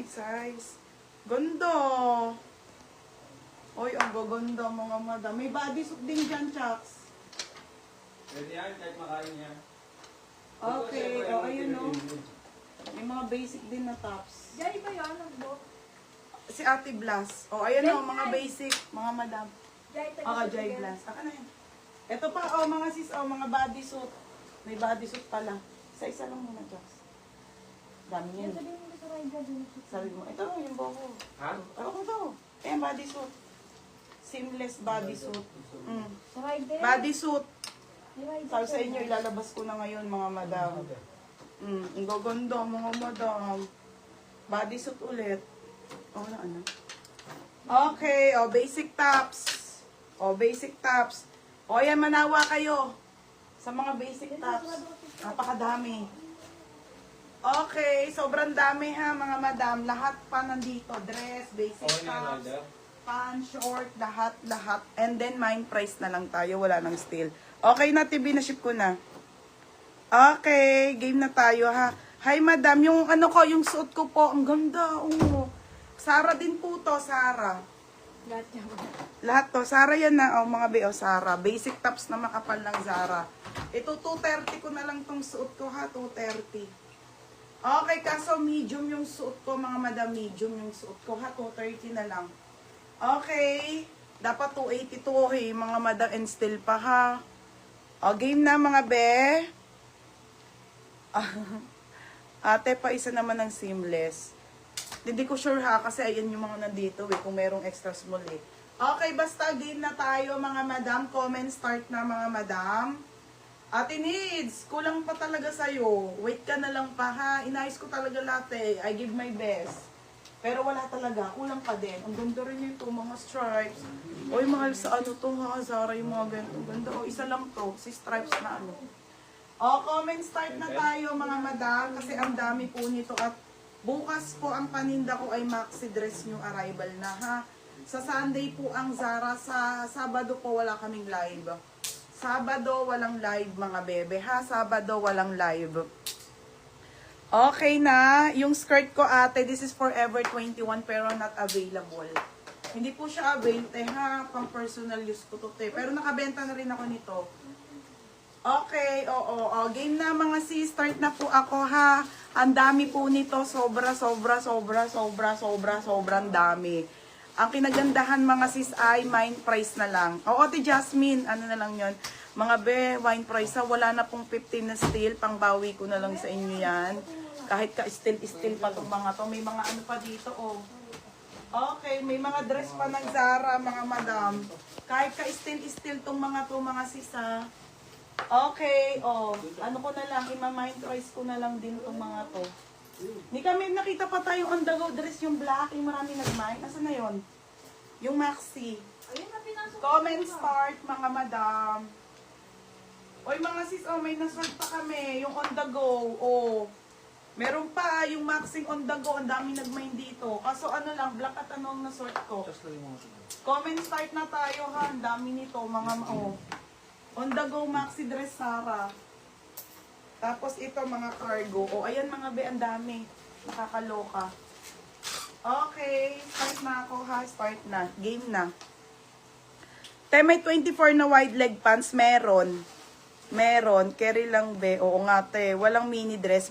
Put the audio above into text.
may size. Ganda. Oy, ang gaganda mga madam. May bodysuit din dyan, Chucks. Pwede yan, kahit makain niya. Okay, o ayun o. May mga basic din na tops. Jay ba yun? Nagbo? Si Ate Blas. O ayun o, mga basic, mga madam. Jay, Oo, Joy Blas. Aka na yan. Ito pa, o mga sis, o mga bodysuit. May bodysuit pala. Isa-isa lang muna, Chucks. Dami Yan, yan. sabihin mo sa rider dun. Sabi mo, ito yung buko. Ha? Ako to. Ayan, bodysuit. Seamless bodysuit. Sa rider? Bodysuit. May rider Sabi sa ka. inyo, ilalabas ko na ngayon, mga madam. Ang gaganda, mga madam. Bodysuit ulit. O, ano? Okay, o, basic tops. O, basic tops. O, ayan, manawa kayo. Sa mga basic tops. Napakadami. Okay, sobrang dami ha, mga madam. Lahat pa nandito. Dress, basic Okay na yan, tops. Rider. Pan, short, lahat. And then, mind price na lang tayo. Wala nang steal. Okay na, TV, na-ship ko na. Okay, game na tayo, ha. Hi, madam. Yung ano ko, yung suot ko po, ang ganda. Sara din po to, Sara. Lahat yan. Lahat to. Sara yan na, mga be, Sara. Basic tops na makapal ng Zara. Ito, 230 ko na lang tong suot ko, ha. 230. Okay, kaso medium yung suot ko, mga madam. Medium yung suot ko, ha. 230 na lang. Okay. Dapat 282, hey, mga madam, and still pa, ha. O, game na, mga be. Ate, pa isa naman ng seamless. Hindi ko sure, ha, kasi ayan yung mga nandito, kung merong extra small, Okay, basta game na tayo, mga madam. Comment start na, mga madam. Ate Needs, kulang pa talaga sa'yo. Wait ka na lang pa, ha. Inayos ko talaga lahat, I give my best. Pero wala talaga, kulang pa din. Ang ganda rin ito, mga stripes. Oy, mahal sa ano to, ha, Zara, yung mga ganito. Ganda, isa lang to, si stripes na ano. Comment start na tayo, mga madam, kasi ang dami po nito. At bukas po ang paninda ko ay maxi dress new arrival na, ha. Sa Sunday po ang Zara, sa Sabado po wala kaming live. Sabado walang live, mga bebe, ha. Sabado walang live. Okay na. Yung skirt ko, ate, this is Forever 21 pero not available. Hindi po siya available, ha. Pang personal use ko to, te. Pero nakabenta na rin ako nito. Okay, oo. Game na, mga sis. Start na po ako, ha. Ang dami po nito. Sobrang dami. Ang kinagandahan, mga sis, ay mind price na lang. Oo, Ate Jasmine, ano na lang yon. Mga be, wine price na, wala na pong 15 na steel, pangbawi ko na lang sa inyo yan. Kahit ka-steel pa itong mga to, may mga ano pa dito, oh. Okay, may mga dress pa ng Zara, mga madam. Kahit ka-steel itong mga to, mga sisa. Okay, oh. Ano ko na lang, ima-mind price ko na lang din itong mga to. Hindi kami, nakita pa tayong on the go dress, yung black, yung marami nag-mind. Nasaan na yon? Yung maxi. Ayun na, pinasok. Comment start, mga madam. Oy, mga sis, may nasort pa kami. Yung on the go, meron pa, yung maxing on the go. Ang dami nag-mind dito. Kaso ano lang, black at ano ang nasort ko. Comment start na tayo, ha. Ang dami nito, mga on the go, maxi dress, Sara. Tapos ito, mga cargo. Ayan, mga be, ang dami. Nakakaloka. Okay, start na ako, ha. Start na. Game na. May 24 na wide leg pants, meron. Carry lang, be. Oo nga, te. Walang mini dress.